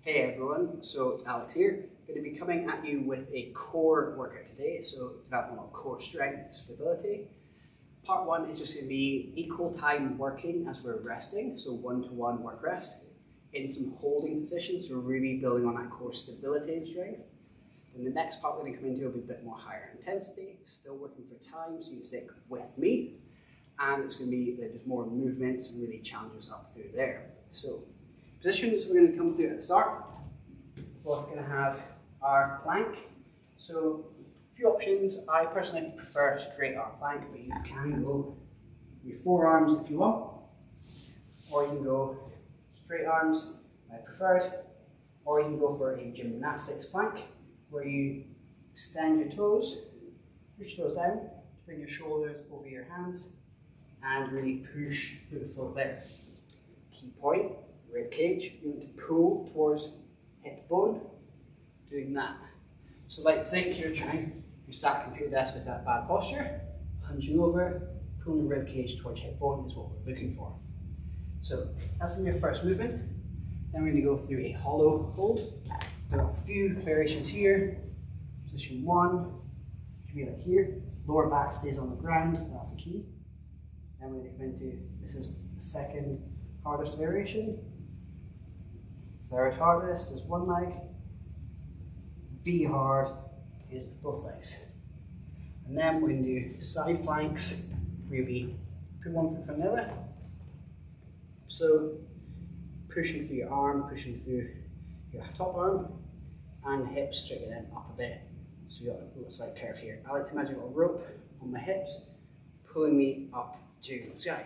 Hey everyone, so it's Alex here. I'm going to be coming at you with a core workout today, so development of core strength, stability. Part one is just going to be equal time working as we're resting, so one-to-one work rest, in some holding positions, so really building on that core stability and strength. Then the next part we're going to come into will be a bit more higher intensity, still working for time, so you can stick with me. And it's going to be just more movements and really challenge us up through there. So positions we're going to come through at the start. We're going to have our plank. So a few options. I personally prefer straight arm plank, but you can go with your forearms if you want, or you can go straight arms, I preferred, or you can go for a gymnastics plank where you extend your toes, push your toes down, bring your shoulders over your hands, and really push through the floor there. Key point, rib cage, you want to pull towards hip bone, doing that. So like think you're sat at a computer desk with that bad posture, hunching over, pulling the rib cage towards hip bone is what we're looking for. So that's going to be your first movement. Then we're going to go through a hollow hold. There are a few variations here. Position one, should be like here. Lower back stays on the ground, that's the key. Then we're going to come into, this is the second hardest variation. Third hardest is one leg. V hard is both legs. And then we're going to do side planks, where you'll be put one foot in front of the other. So pushing through your arm, pushing through your top arm, and hips straight then up a bit. So you've got a little slight curve here. I like to imagine a rope on my hips, pulling me up to the sky.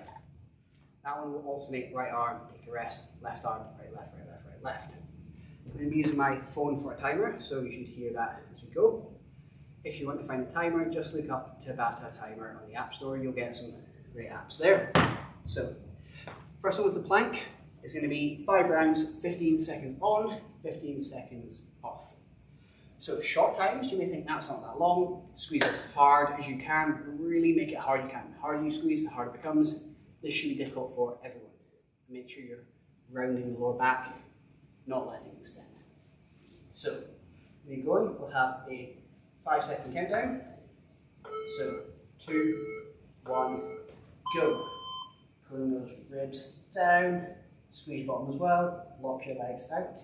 That one will alternate right arm, take a rest, left arm, right, left, right, left, right, left. I'm going to be using my phone for a timer, so you should hear that as we go. If you want to find a timer, just look up Tabata timer on the App Store. You'll get some great apps there. So, first one with the plank is going to be 5 rounds, 15 seconds on, 15 seconds off. So short times, you may think that's not that long. Squeeze as hard as you can. Really make it hard you can. The harder you squeeze, the harder it becomes. This should be difficult for everyone. Make sure you're rounding the lower back, not letting it extend. So, when you're going, we'll have a 5-second countdown. So, 2, 1, go. Pulling those ribs down, squeeze your bottom as well, lock your legs out,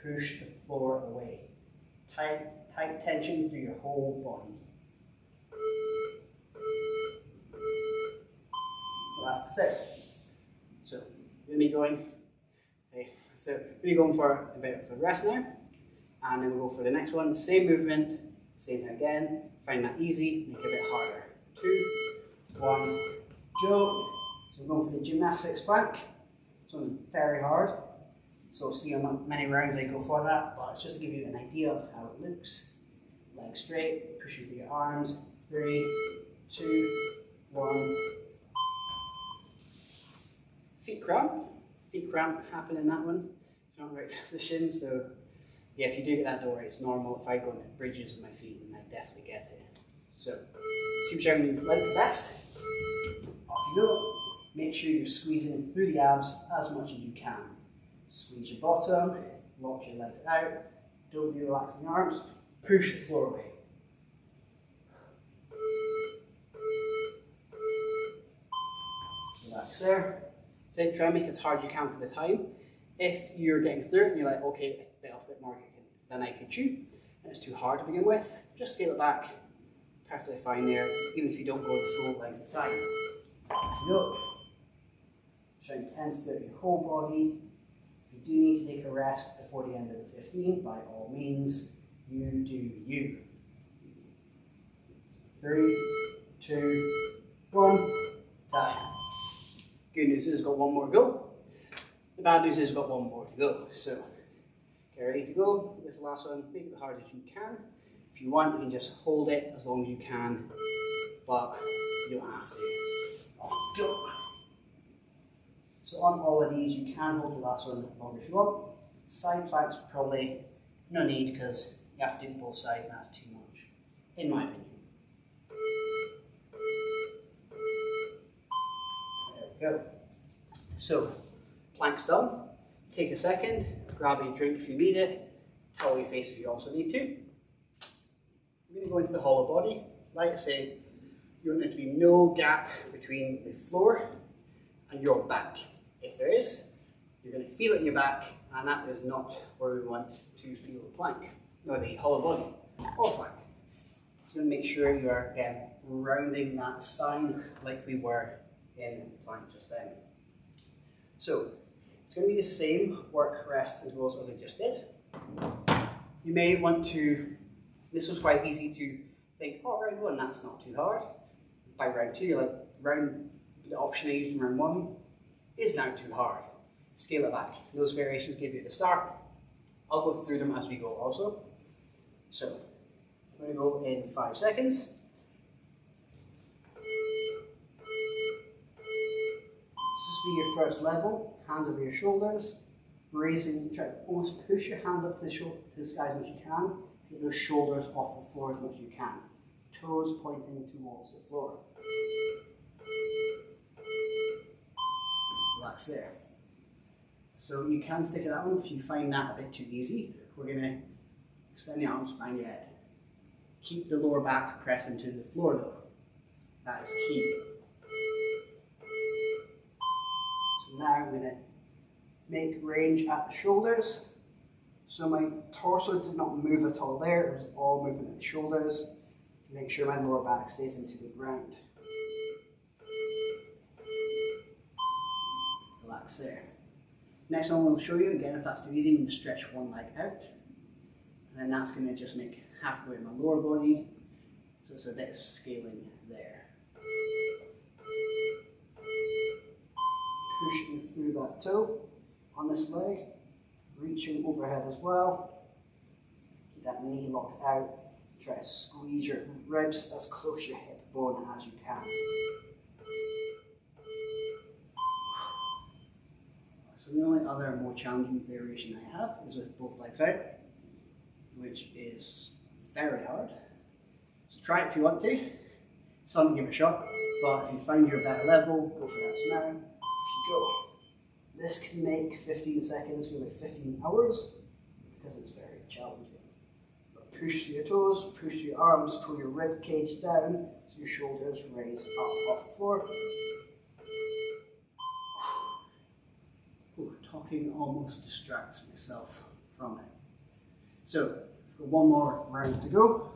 push the floor away. Tight tension through your whole body. That's it. So, we're going to be going. Okay, so we're going to be going for a bit of a rest now, and then we'll go for the next one. Same movement, same time again. Find that easy, make it a bit harder. 2, 1, go. So we're going for the gymnastics plank. This one's very hard. So see how many rounds I go for that, but it's just to give you an idea of how it looks. Legs straight, pushing through your arms. 3, 2, 1. Feet cramp happen in that one. If you're not in the right position, so yeah, if you do get that door, it's normal. If I go into bridges with my feet, then I definitely get it. So, see whichever you like the best. Off you go. Make sure you're squeezing through the abs as much as you can. Squeeze your bottom, lock your legs out, don't be relaxing the arms, push the floor away. Relax there. So try and make it as hard as you can for the time. If you're getting through it and you're like, okay, a bit off, a bit more than I could chew, and it's too hard to begin with, just scale it back. Perfectly fine there, even if you don't go the full length of time. Off you go. Try and tense throughout your whole body. If you do need to take a rest before the end of the 15, by all means, you do you. 3, 2, 1, time. Good news is we've got one more to go. The bad news is we've got one more to go. So, get ready to go. This is the last one. Make it as hard as you can. If you want, you can just hold it as long as you can, but you don't have to. Off you go. So on all of these, you can hold the last one longer if you want. Side planks, probably no need because you have to do both sides and that's too much, in my opinion. There we go. So, plank's done. Take a second, grab a drink if you need it, towel your face if you also need to. We're going to go into the hollow body. Like I say, you want there to be no gap between the floor and your back. If there is, you're going to feel it in your back, and that is not where we want to feel the plank, or the hollow body, or plank. So make sure you are, again, rounding that spine like we were in plank just then. So it's going to be the same work rest intervals as I just did. You may want to, this was quite easy to think, oh, round one, that's not too hard. By round two, you're like, the option I used in round one is now too hard. Scale it back. Those variations give you at the start. I'll go through them as we go also. So, I'm going to go in 5 seconds. This will be your first level. Hands over your shoulders. Raising, try to almost push your hands up to the sky as much as you can. Get those shoulders off the floor as much as you can. Toes pointing towards the floor. Relax there. So you can stick at that one if you find that a bit too easy. We're going to extend the arms behind your head. Keep the lower back pressed into the floor though. That is key. So now I'm going to make range at the shoulders. So my torso did not move at all there. It was all movement at the shoulders. Make sure my lower back stays into the ground. Relax there. Next one we'll show you, again if that's too easy, I'm going to stretch one leg out. And then that's going to just make half the way in my lower body. So it's a bit of scaling there. Pushing through that toe on this leg. Reaching overhead as well. Keep that knee locked out. Try to squeeze your ribs as close to your hip bone as you can. So the only other more challenging variation I have is with both legs out, which is very hard. So try it if you want to. Some give it a shot, but if you find your better level, go for that. So now, if you go, this can make 15 seconds feel like 15 hours because it's very challenging. But push through your toes, push through your arms, pull your rib cage down so your shoulders raise up off the floor. Ooh, talking almost distracts myself from it. So, we've got one more round to go.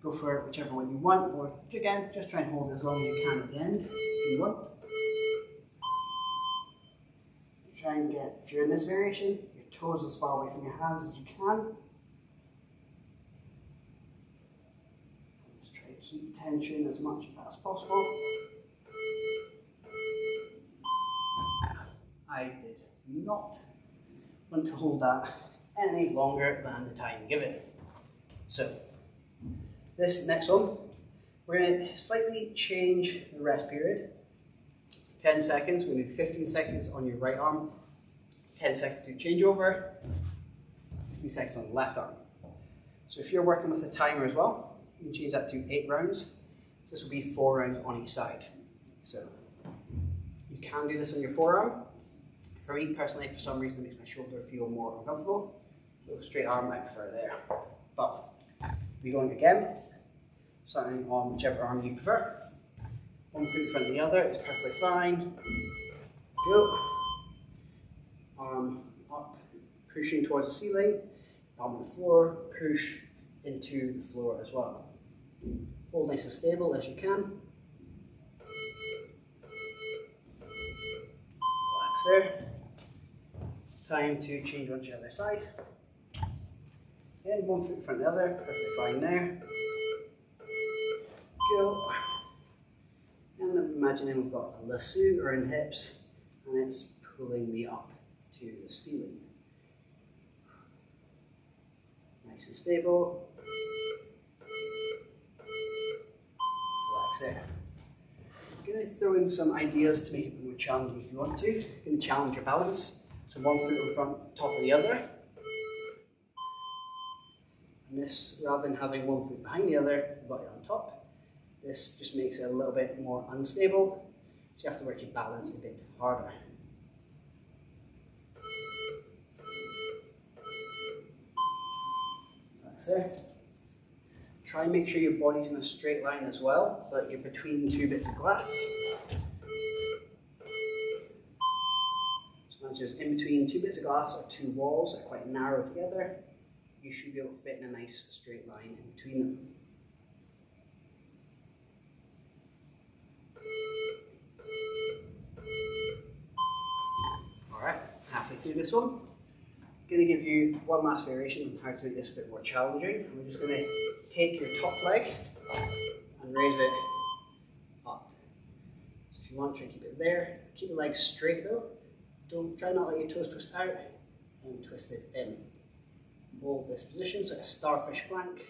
Go for it, whichever one you want, or again, just try and hold it as long as you can at the end if you want. Try and get, if you're in this variation, your toes as far away from your hands as you can. Just try to keep tension as much as possible. I did not want to hold that any longer than the time given. So, this next one, we're going to slightly change the rest period. 10 seconds, we're going to do 15 seconds on your right arm, 10 seconds to change over, 15 seconds on the left arm. So if you're working with a timer as well, you can change that to 8 rounds. So this will be 4 rounds on each side. So you can do this on your forearm. For me personally, for some reason, it makes my shoulder feel more uncomfortable. So straight arm, I prefer there. But we're going again, starting on whichever arm you prefer. One foot in front of the other is perfectly fine. Go. Arm up, pushing towards the ceiling. Arm on the floor, push into the floor as well. Hold nice and stable as you can. Relax there. Time to change on to the other side. Again, one foot in front of the other, perfectly fine there. Go. And imagining we've got a lasso around the hips and it's pulling me up to the ceiling. Nice and stable. Relax there. I'm going to throw in some ideas to make it more challenging if you want to. You're going to challenge your balance. So one foot in front, top of the other. And this, rather than having one foot behind the other, you've got it on top. This just makes it a little bit more unstable, so you have to work your balance a bit harder. Relax there. Try and make sure your body's in a straight line as well, so that you're between two bits of glass. So once you're in between two bits of glass or two walls that are quite narrow together, you should be able to fit in a nice straight line in between them. Alright, halfway through this one. I'm going to give you one last variation on how to make this a bit more challenging. We're just going to take your top leg and raise it up. So if you want, try to keep it there. Keep the legs straight though. Try not to let your toes twist out and twist it in. Hold this position, so a starfish flank.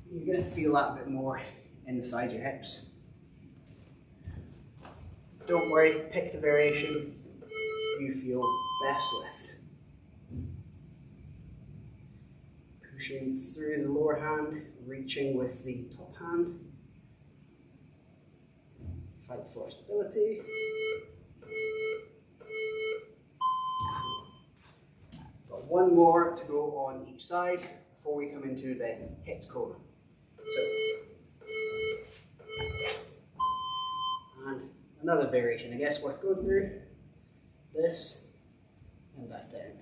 You're going to feel that a bit more in the side of your hips. Don't worry, pick the variation you feel best with. Pushing through the lower hand, reaching with the top hand. Fight for stability. Got one more to go on each side before we come into the hips cone. And another variation, I guess, worth going through. This and back down.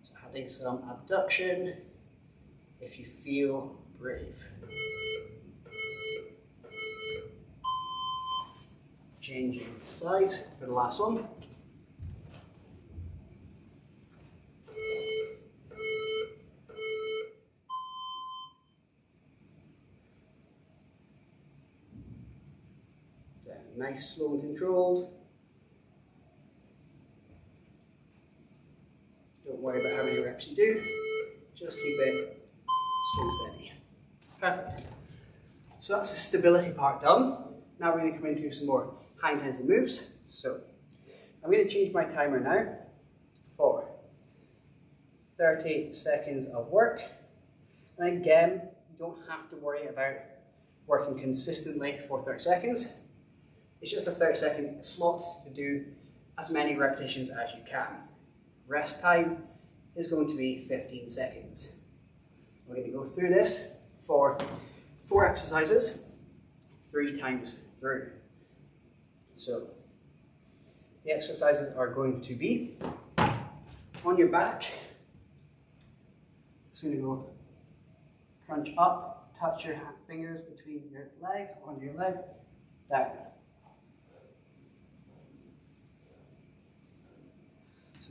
So adding some abduction if you feel brave. Changing sides for the last one. Nice, slow and controlled. Don't worry about how many reps you do. Just keep it slow and steady. Perfect. So that's the stability part done. Now we're going to come into some more high intensity moves. So I'm going to change my timer now for 30 seconds of work. And again, you don't have to worry about working consistently for 30 seconds. It's just a 30-second slot to do as many repetitions as you can. Rest time is going to be 15 seconds. We're going to go through this for 4 exercises, 3 times through. So the exercises are going to be on your back. Just going to go crunch up, touch your fingers between your leg, onto your leg, down.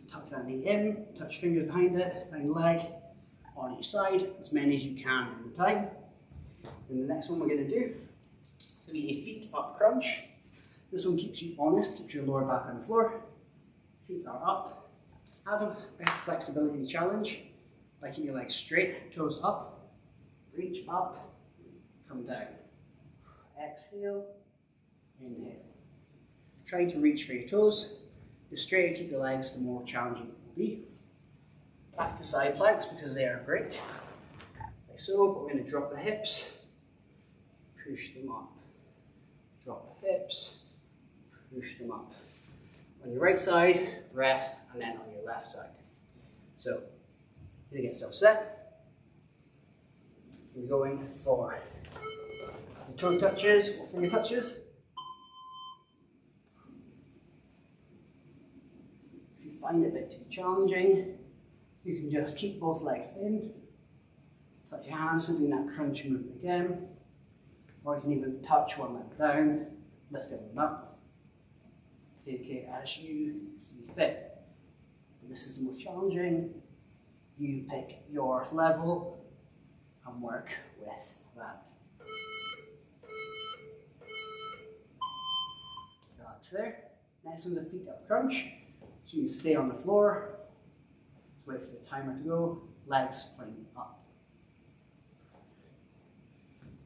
Tuck that knee in, touch fingers behind it, down the leg, on each side, as many as you can in the time. And the next one we're going to do is going to be a feet up crunch. This one keeps you honest, keeps your lower back on the floor. Feet are up. Add a flexibility challenge by keeping your legs straight, toes up, reach up, come down. Exhale, inhale. Trying to reach for your toes. The straighter you keep the legs, the more challenging it will be. Back to side planks because they are great. Like so, but we're going to drop the hips, push them up. Drop the hips, push them up. On your right side, rest, and then on your left side. So, you're going to get yourself set. We're going for the toe touches or finger touches. Find it a bit too challenging, you can just keep both legs in, touch your hands, so doing that crunch movement again, or you can even touch one leg down, lift it one up, take it as you see fit. But this is the most challenging, you pick your level and work with that. Relax there. Next one's a feet up crunch. So you can stay on the floor, wait for the timer to go, legs pointing up.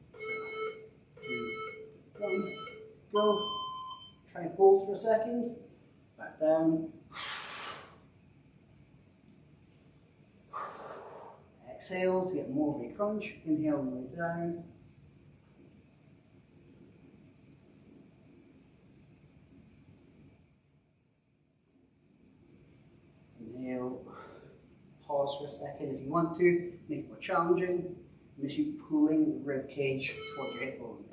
So, 2, 1, go. Try and hold for a second, back down. Exhale to get more of a crunch, inhale and way down. Inhale. pause for a second if you want to, make it more challenging. And this you pulling the rib cage towards your hip bone.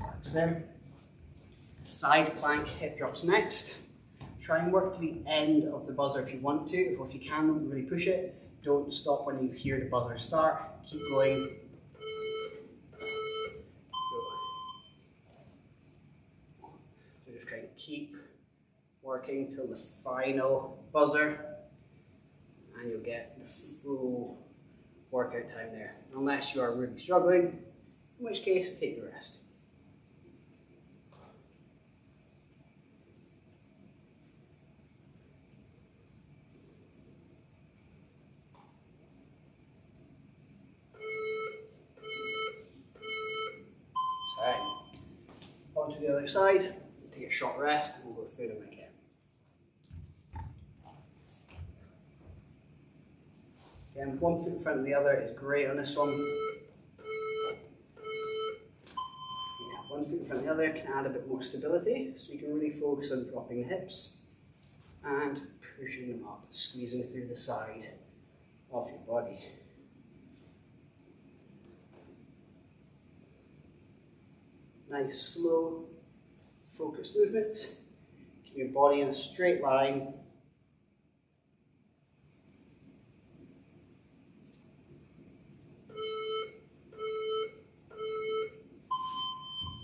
Relax there. Side plank hip drops next. Try and work to the end of the buzzer if you want to, or if you can, don't really push it. Don't stop when you hear the buzzer start. Keep going. So just try and keep working till the final buzzer, and you'll get the full workout time there. Unless you are really struggling, in which case, take the rest. On to the other side, take a short rest, and we'll go through them again. Again, one foot in front of the other is great on this one. Yeah, one foot in front of the other can add a bit more stability, so you can really focus on dropping the hips and pushing them up, squeezing through the side of your body. Nice, slow, focused movements. Keep your body in a straight line.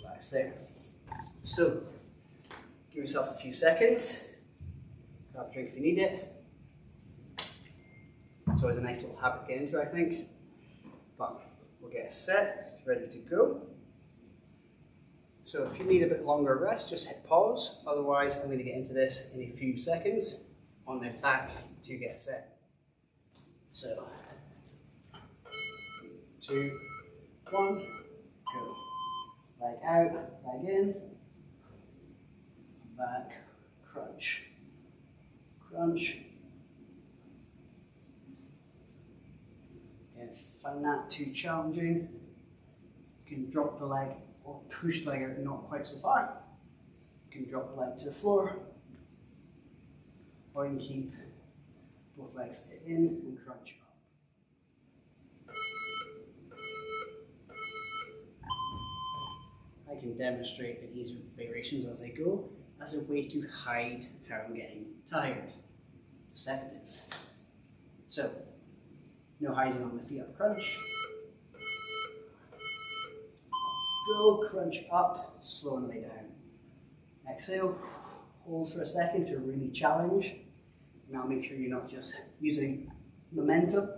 Relax there. So, give yourself a few seconds. Grab a drink if you need it. It's always a nice little habit to get into, I think. But we'll get set, ready to go. So if you need a bit longer rest, just hit pause. Otherwise, I'm going to get into this in a few seconds on the back to get set. So, 2, 1, go. Leg out, leg in, back, crunch, crunch. And if you find that too challenging, you can drop the leg or push the leg out not quite so far. You can drop the leg to the floor, or you can keep both legs in and crunch up. I can demonstrate the easier variations as I go, as a way to hide how I'm getting tired. Deceptive. So, no hiding on the feet up crunch. Go, crunch up, slow and lay down. Exhale, hold for a second to really challenge. Now make sure you're not just using momentum,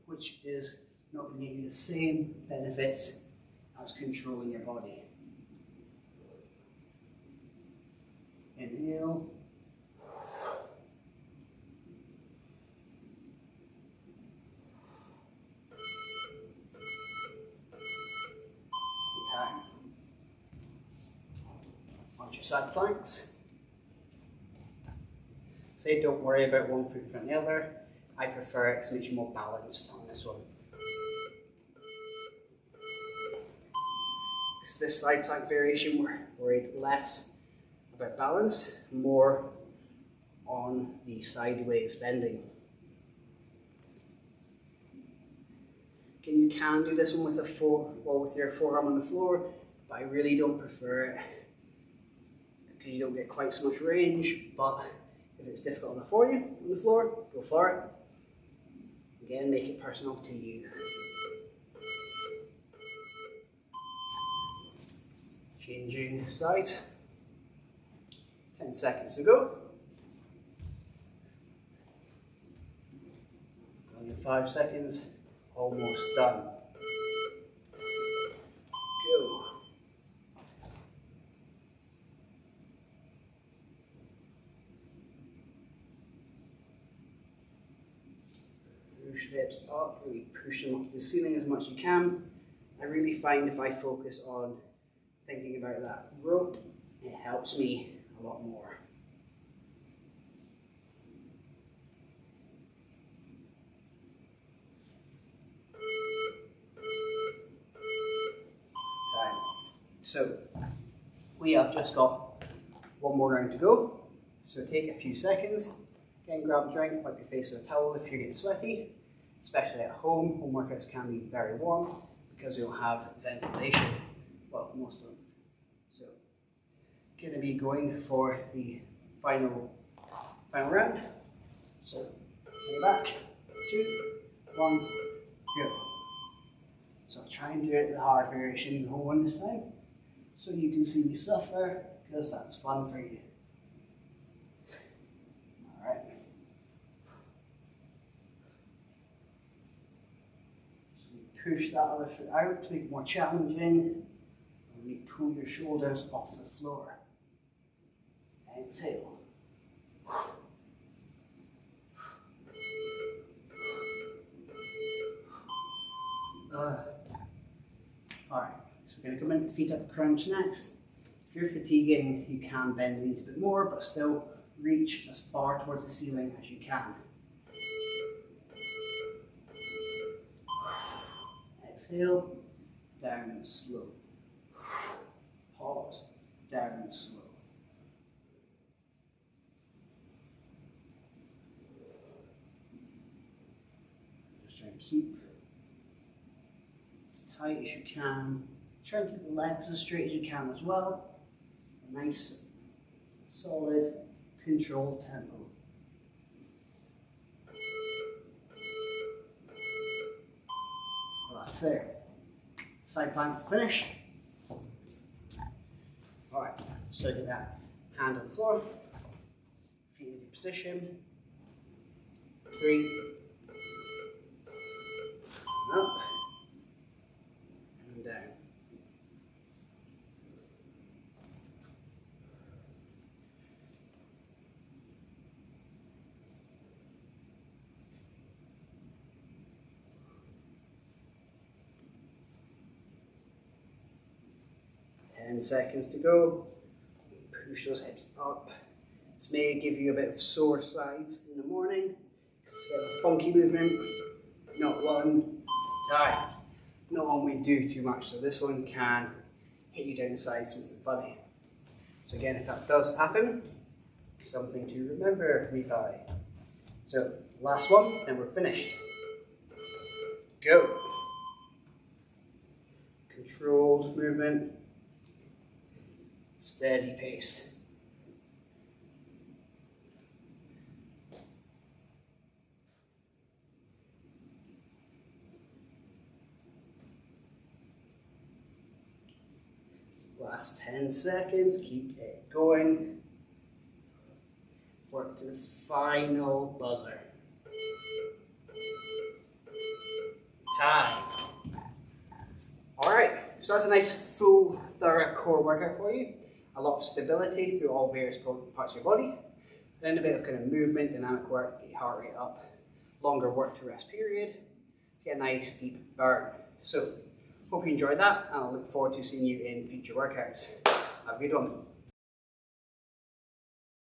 which is not going to give you the same benefits as controlling your body. Inhale. Onto your side planks. Say don't worry about one foot in front of the other. I prefer it because it makes you more balanced on this one. Because this side plank variation, we're worried less about balance, more on the sideways bending. Again, you can do this one with with your forearm on the floor, but I really don't prefer it because you don't get quite so much range. But if it's difficult enough for you on the floor, go for it. Again, make it personal to you. Changing sides. 10 seconds to go. Going in 5 seconds. Almost done. Go. Push the hips up, really push them up to the ceiling as much as you can. I really find if I focus on thinking about that rope, it helps me a lot more. So we have just got one more round to go. So take a few seconds, Again, grab a drink, wipe your face with a towel if you're getting sweaty, especially at home. Home workouts can be very warm because we don't have ventilation. Well, most don't. So, going to be going for the final round. So, go back, 2, 1, go. So I'll try and do it the hard variation, the whole one this time, so you can see me suffer, because that's fun for you. Alright. So you push that other foot out to make it more challenging, and you pull your shoulders off the floor. Exhale. Alright, so we're going to come in, feet up, crunch next. If you're fatiguing, you can bend the knees a bit more, but still reach as far towards the ceiling as you can. Exhale, down and slow. Pause, down and slow. Just try and keep tight as you can. Try and keep the legs as straight as you can as well. A nice, solid, controlled tempo. Relax there. Side planks to finish. Alright, so get that hand on the floor, feet in the position. 3, up. Down. Ten seconds to go. Push those hips up. This may give you a bit of sore sides in the morning because it's a bit of a funky movement. Not one we do too much, so this one can hit you down the sides with the funny. So again, if that does happen, something to remember, Levi. So last one, then we're finished. Go. Controlled movement, steady pace. Last 10 seconds, keep it going. Work to the final buzzer. Time. Alright, so that's a nice full, thorough core workout for you. A lot of stability through all various parts of your body. Then a bit of kind of movement, dynamic work, get your heart rate up. Longer work to rest period to get a nice deep burn. So, hope you enjoyed that, and I look forward to seeing you in future workouts. Have a good one.